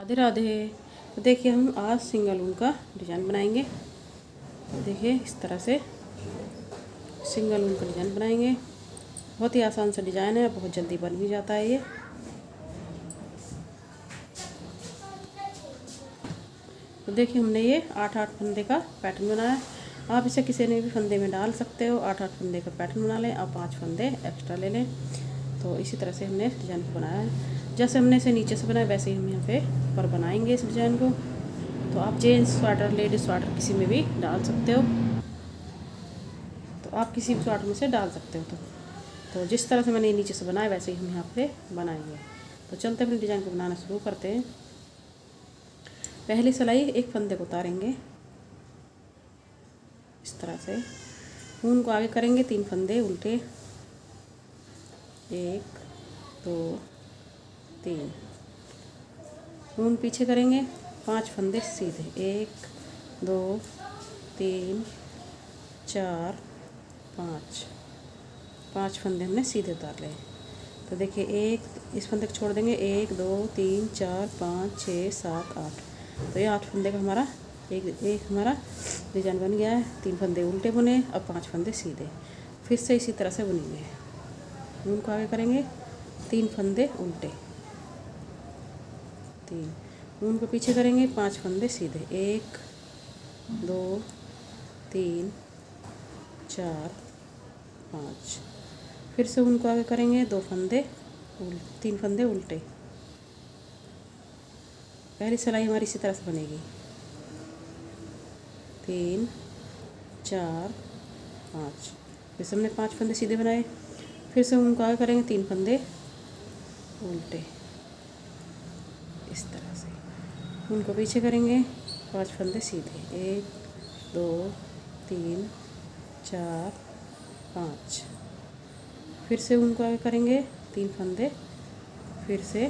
राधे राधे। तो देखिए हम आज सिंगल ऊन का डिज़ाइन बनाएंगे। तो देखिए इस तरह से सिंगल ऊन का डिज़ाइन बनाएंगे। बहुत ही आसान सा डिज़ाइन है, बहुत जल्दी बन भी जाता है ये। तो देखिए हमने ये 8-8 फंदे का पैटर्न बनाया है। आप इसे किसी ने भी फंदे में डाल सकते हो। 8-8 फंदे का पैटर्न बना लें, आप 5 फंदे एक्स्ट्रा ले लें। तो इसी तरह से हमने इस डिज़ाइन को बनाया है। जैसे हमने इसे नीचे से बनाया वैसे ही हम यहाँ पे ऊपर बनाएंगे इस डिज़ाइन को। तो आप जेंट्स स्वेटर, लेडीज स्वेटर किसी में भी डाल सकते हो। तो आप किसी भी स्वेटर में से डाल सकते हो। तो जिस तरह से मैंने नीचे से बनाया वैसे ही हम यहाँ पे बनाएंगे। तो चलते अपने डिज़ाइन को बनाना शुरू करते हैं। पहली सिलाई एक फंदे को उतारेंगे इस तरह से। ऊन को आगे करेंगे 3 फंदे उल्टे, 1 2 3। ऊन पीछे करेंगे 5 फंदे सीधे, 1 2 3 4 5 फंदे हमने सीधे उतार लिए। तो देखिए एक इस फंदे को छोड़ देंगे, 1 2 3 4 5 6 7 8। तो ये 8 फंदे का हमारा एक हमारा डिज़ाइन बन गया है। 3 फंदे उल्टे बुने, अब 5 फंदे सीधे। फिर से इसी तरह से बुनेंगे। ऊन को आगे करेंगे 3 फंदे उल्टे, 3। ऊन को पीछे करेंगे 5 फंदे सीधे, 1 2 3 4 5। फिर से ऊन को आगे करेंगे 3 फंदे उल्टे। पहली सिलाई हमारी इसी तरह से बनेगी, 3 4 5। फिर से हमने 5 फंदे सीधे बनाए। फिर से ऊन को आगे करेंगे 3 फंदे उल्टे इस तरह से। ऊन को पीछे करेंगे 5 फंदे सीधे, 1 2 3 4 5। फिर से ऊन को आगे करेंगे 3 फंदे, फिर से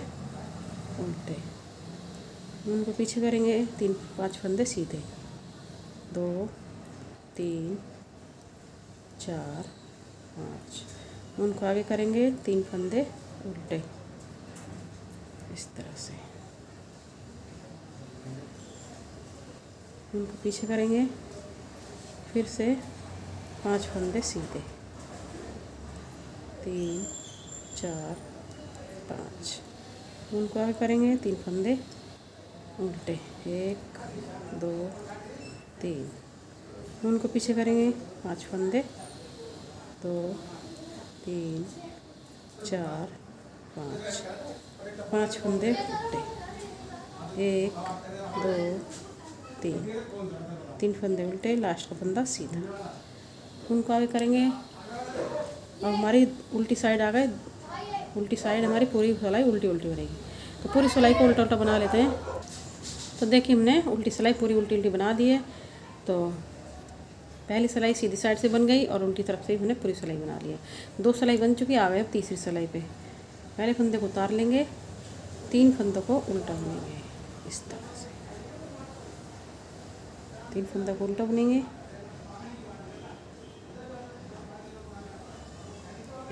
उल्टे। ऊन को पीछे करेंगे 5 फंदे सीधे, 2 3 4 5। ऊन को आगे करेंगे 3 फंदे उल्टे इस तरह से। ऊन को पीछे करेंगे, फिर से 5 फंदे सीधे, 3 4 5। ऊन को आगे करेंगे 3 फंदे उल्टे, 1 2 3। ऊन को पीछे करेंगे 5 फंदे, 2 3 4 5 फंदे उल्टे, 1 2 3 फंदे उल्टे, लास्ट का फंदा सीधा। ऊन को आगे करेंगे। अब हमारी उल्टी साइड आ गए, उल्टी साइड हमारी पूरी सिलाई उल्टी उल्टी बनेगी। तो पूरी सिलाई को उल्टा उल्टा बना लेते हैं। तो देखिए हमने उल्टी सिलाई पूरी उल्टी उल्टी बना दी है। तो पहली सिलाई सीधी साइड से बन गई और उल्टी तरफ से ही हमने पूरी सिलाई बना ली है। 2 सिलाई बन चुकी, आ गए अब तीसरी सिलाई पे। पहले फंदे को उतार लेंगे, 3 फंदों को उल्टा बुनेंगे इस तरह से। 3 फंदों को उल्टा बुनेंगे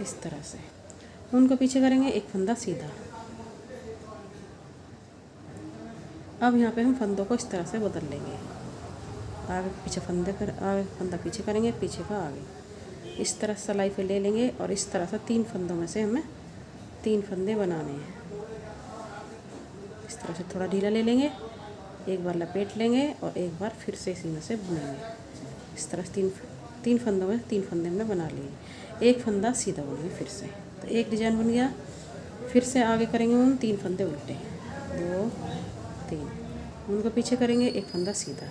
इस तरह से। उनको पीछे करेंगे 1 फंदा सीधा। अब यहाँ पे हम फंदों को इस तरह से बदल लेंगे, आगे पीछे आगे फंदा पीछे करेंगे, पीछे का आगे। इस तरह सिलाई पे ले लेंगे और इस तरह से 3 फंदों में से हमें 3 फंदे बनाने हैं। इस तरह से थोड़ा ढीला ले लेंगे, एक बार लपेट लेंगे और एक बार फिर से इसी में से बुनेंगे। इस तरह से 3 फंदों में 3 फंदे हमने बना लिए। 1 फंदा सीधा बुनेंगे फिर से। तो एक डिजाइन बन गया। फिर से आगे करेंगे उन 3 फंदे उल्टे, 2 3। उनको पीछे करेंगे 1 फंदा सीधा।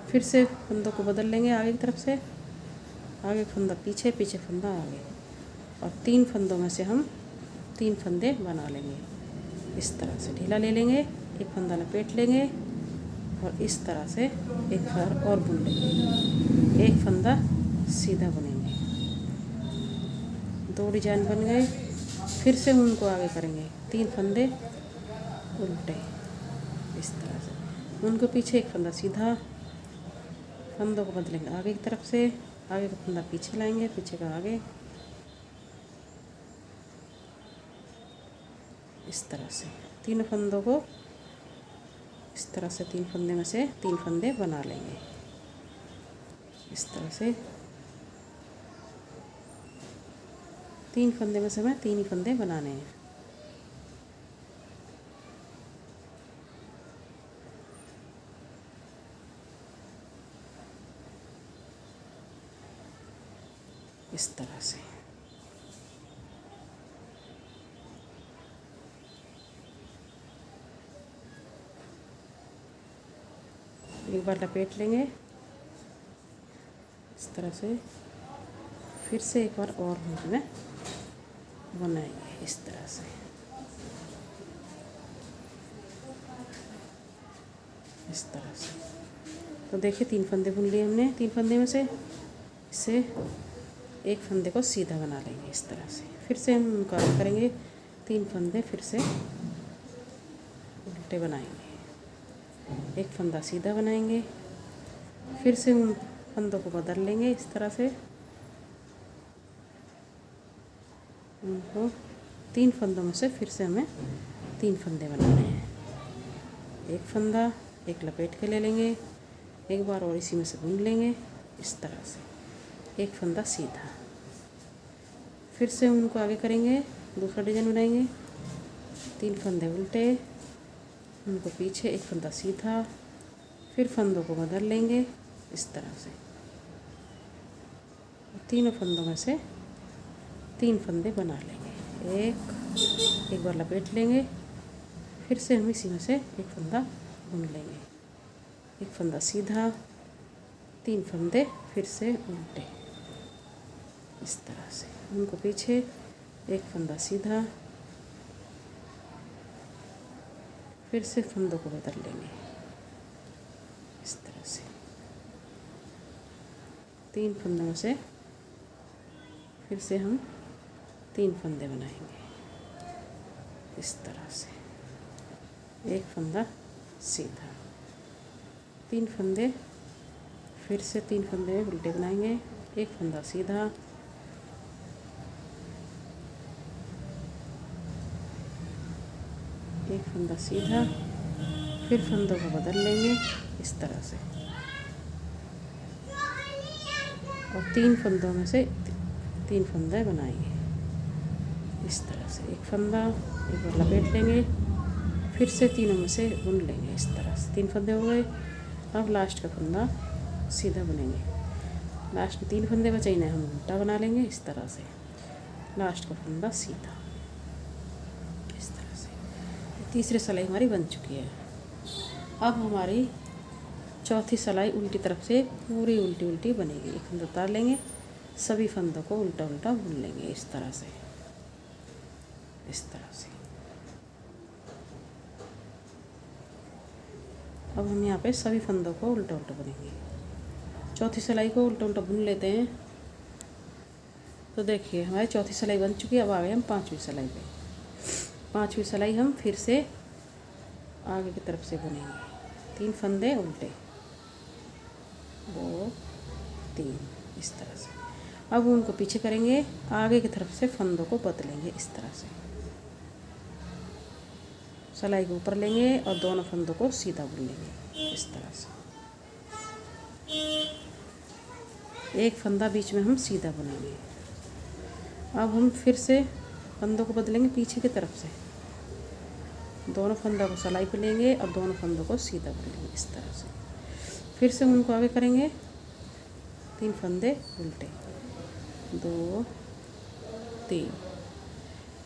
फिर से फंदों को बदल लेंगे आगे की तरफ से, आगे फंदा पीछे, पीछे फंदा आगे, और 3 फंदों में से हम 3 फंदे बना लेंगे। इस तरह से ढीला ले लेंगे, एक फंदा लपेट लेंगे और इस तरह से एक बार और बुन लेंगे, एक फंदा सीधा बुनेंगे। 2 डिजाइन बन गए। फिर से उनको आगे करेंगे 3 फंदे उल्टे इस तरह से। उनको पीछे 1 फंदा सीधा। फंदों को बदलेंगे आगे की तरफ से, आगे का फंदा पीछे लाएंगे, पीछे का आगे इस तरह से तीनों फंदों को इस तरह से 3 फंदे में से 3 फंदे बना लेंगे। इस तरह से 3 फंदे में से हमें 3 ही फंदे बनाने हैं। इस तरह से एक बार लपेट लेंगे इस तरह से, फिर से एक बार और में बनाएंगे इस तरह से। इस तरह से तो देखिए 3 फंदे बुन लिए हमने। 3 फंदे में से इससे एक फंदे को सीधा बना लेंगे इस तरह से। फिर से हम उनका करेंगे 3 फंदे फिर से उल्टे बनाएंगे, एक फंदा सीधा बनाएंगे, फिर से उन फंदों को बदल लेंगे इस तरह से। उनको 3 फंदों में से फिर से हमें 3 फंदे बनाने हैं। एक फंदा एक लपेट के ले लेंगे, एक बार और इसी में से बुन लेंगे इस तरह से, एक फंदा सीधा। फिर से उनको आगे करेंगे, दूसरा डिज़ाइन बनाएंगे, 3 फंदे उल्टे, उनको पीछे, एक फंदा सीधा, फिर फंदों को बदल लेंगे इस तरह से। तीनों फंदों में से 3 फंदे बना लेंगे। एक बार लपेट लेंगे, फिर से हम इसी में से एक फंदा बुन लेंगे, एक फंदा सीधा, 3 फंदे फिर से उल्टे इस तरह से। उनको पीछे, एक फंदा सीधा, फिर से फंदों को बदल लेंगे इस तरह से। 3 फंदों में से फिर से हम 3 फंदे बनाएंगे इस तरह से, एक फंदा सीधा, 3 फंदे, फिर से 3 फंदे उल्टे बनाएंगे, एक फंदा सीधा, एक फंदा सीधा, फिर फंदों को बदल लेंगे इस तरह से। और 3 फंदों में से 3 फंदे बनाएंगे इस तरह से। एक फंदा एक बार लपेट लेंगे, फिर से तीनों में से बुन लेंगे इस तरह से। 3 फंदे हो गए। अब लास्ट का फंदा सीधा बुनेंगे। लास्ट में 3 फंदे बचे, इन्हें हम उल्टा बना लेंगे इस तरह से। लास्ट का फंदा सीधा इस तरह से। तीसरी सिलाई हमारी बन चुकी है। अब हमारी चौथी सिलाई उल्टी तरफ से पूरी उल्टी उल्टी बनेगी। एक फंदा उतार लेंगे, सभी फंदों को उल्टा उल्टा बुन लेंगे इस तरह से, इस तरह से। अब हम यहाँ पे सभी फंदों को उल्टा उल्टा बुनेंगे। चौथी सिलाई को उल्टा उल्टा बुन लेते हैं। तो देखिए हमारी चौथी सिलाई बन चुकी है। अब आ गए हम 5वीं सिलाई पे। 5वीं सिलाई हम फिर से आगे की तरफ से बुनेंगे। 3 फंदे उल्टे, 2 3 इस तरह से। अब उनको पीछे करेंगे, आगे की तरफ से फंदों को बदलेंगे इस तरह से। सिलाई को ऊपर लेंगे और दोनों फंदों को सीधा बुन लेंगे इस तरह से। एक फंदा बीच में हम सीधा बुनेंगे। अब हम फिर से फंदों को बदलेंगे पीछे की तरफ से। दोनों फंदों को सिलाई पे लेंगे और दोनों फंदों को सीधा बुनेंगे इस तरह से। फिर से उनको आगे करेंगे, 3 फंदे उल्टे, 2 3,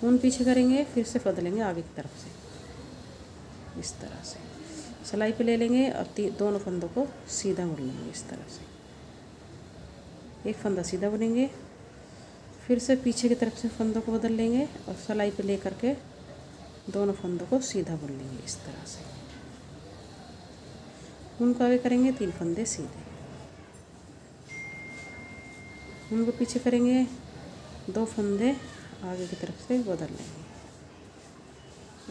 उन पीछे करेंगे, फिर से बदलेंगे आगे की तरफ से इस तरह से। सिलाई पे ले लेंगे और दोनों फंदों को सीधा बुन लेंगे इस तरह से। एक फंदा सीधा बुनेंगे, फिर से पीछे की तरफ से फंदों को बदल लेंगे और सिलाई पे ले करके दोनों फंदों को सीधा बुन लेंगे इस तरह से। उनको आगे करेंगे, 3 फंदे सीधे, उनको पीछे करेंगे, 2 फंदे आगे की तरफ से बदल लेंगे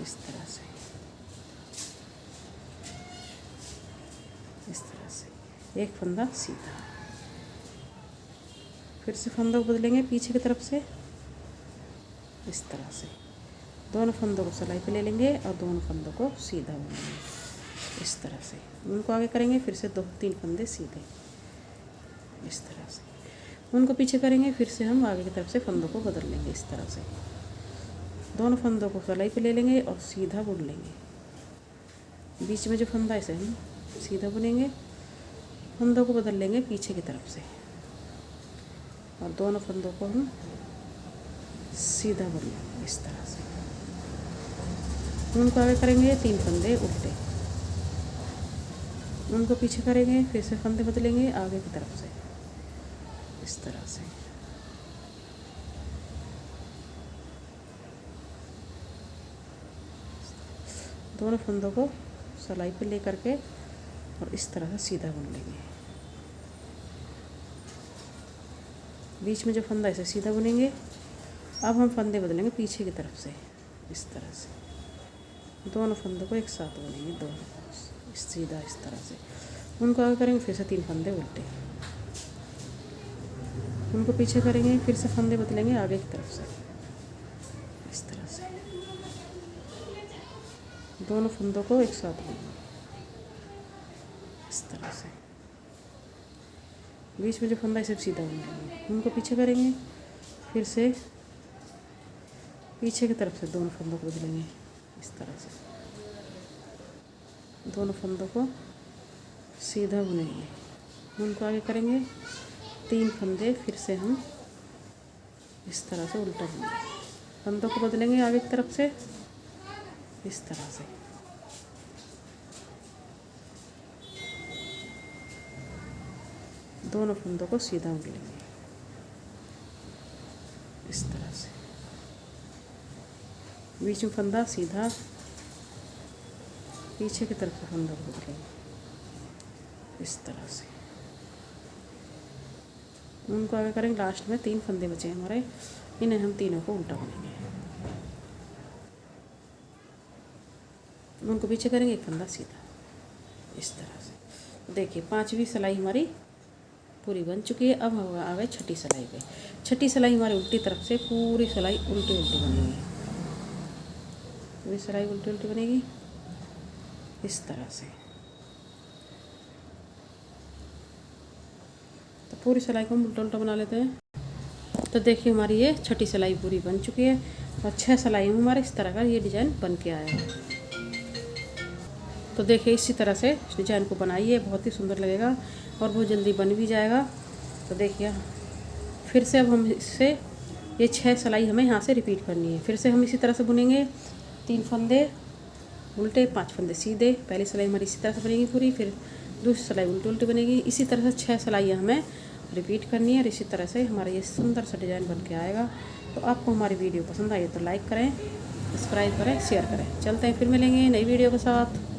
इस तरह से, इस तरह से। एक फंदा सीधा, फिर से फंदों को बदलेंगे पीछे की तरफ से इस तरह से। दोनों फंदों को सिलाई पे ले लेंगे और दोनों फंदों को सीधा बुनेंगे इस तरह से। उनको आगे करेंगे, फिर से 2-3 फंदे सीधे इस तरह से। उनको पीछे करेंगे, फिर से हम आगे की तरफ से फंदों को बदल लेंगे इस तरह से। दोनों फंदों को सिलाई पे ले लेंगे और सीधा बुन लेंगे। बीच में जो फंदा है इसे हम सीधा बुनेंगे, फंदों को बदल लेंगे पीछे की तरफ से और दोनों फंदों को हम सीधा बुन लेंगे इस तरह से। उनको आगे करेंगे 3 फंदे उल्टे, उनको पीछे करेंगे, फिर से फंदे बदलेंगे आगे की तरफ से इस तरह से। दोनों फंदों को सिलाई पे ले करके और इस तरह से सीधा बुन लेंगे। बीच में जो फंदा इसे सीधा बुनेंगे। अब हम फंदे बदलेंगे पीछे की तरफ से इस तरह से। दोनों फंदों को एक साथ बुनेंगे, दोनों सीधा इस तरह से। उनको आगे करेंगे, फिर से 3 फंदे उल्टे, उनको पीछे करेंगे, फिर से फंदे बदलेंगे आगे की तरफ से इस तरह से। दोनों फंदों को एक साथ बुनेंगे इस तरह से। बीच में जो फंदा इसे सीधा बुन लेंगे, उनको पीछे करेंगे, फिर से पीछे की तरफ से दोनों फंदों को बदलेंगे इस तरह से। दोनों फंदों को सीधा बुनेंगे, उनको आगे करेंगे, 3 फंदे, फिर से हम इस तरह से उल्टा बुनेंगे। फंदों को बदलेंगे आगे की तरफ से इस तरह से। दोनों फंदों को सीधा बुन लेंगे इस तरह से। बीच में फंदा सीधा, पीछे की तरफ से फंदा को बदलेंगे इस तरह से। उनको आगे करेंगे, लास्ट में 3 फंदे बचे हैं हमारे, इन्हें हम तीनों को उल्टा बुनेंगे। उनको पीछे करेंगे, एक फंदा सीधा इस तरह से। देखिए 5वीं सिलाई हमारी पूरी बन चुकी है। अब हम आ गए 6ठी सिलाई पे। 6ठी सिलाई हमारी उल्टी तरफ से पूरी सिलाई उल्टी उल्टी बनेगी, पूरी सिलाई उल्टी उल्टी बनेगी इस तरह से। तो पूरी सिलाई को हम उल्टा उल्टा बना लेते हैं। तो देखिए हमारी ये 6ठी सिलाई पूरी बन चुकी है और 6 सिलाई में हमारे इस तरह का ये डिज़ाइन बन के आया है। तो देखिए इसी तरह से इस डिज़ाइन को बनाइए, बहुत ही सुंदर लगेगा और बहुत जल्दी बन भी जाएगा। तो देखिए फिर से अब हम इससे ये 6 सिलाई हमें यहाँ से रिपीट करनी है। फिर से हम इसी तरह से बुनेंगे, 3 फंदे उल्टे, 5 फंदे सीधे। पहली सिलाई हमारी इसी तरह से बनेगी पूरी, फिर दूसरी सिलाई उल्टी उल्टी बनेगी। इसी तरह से 6 सिलाइयाँ हमें रिपीट करनी है और इसी तरह से हमारा ये सुंदर सा डिज़ाइन बन के आएगा। तो आपको हमारी वीडियो पसंद आई तो लाइक करें, सब्सक्राइब करें, शेयर करें। चलते हैं, फिर मिलेंगे नई वीडियो के साथ।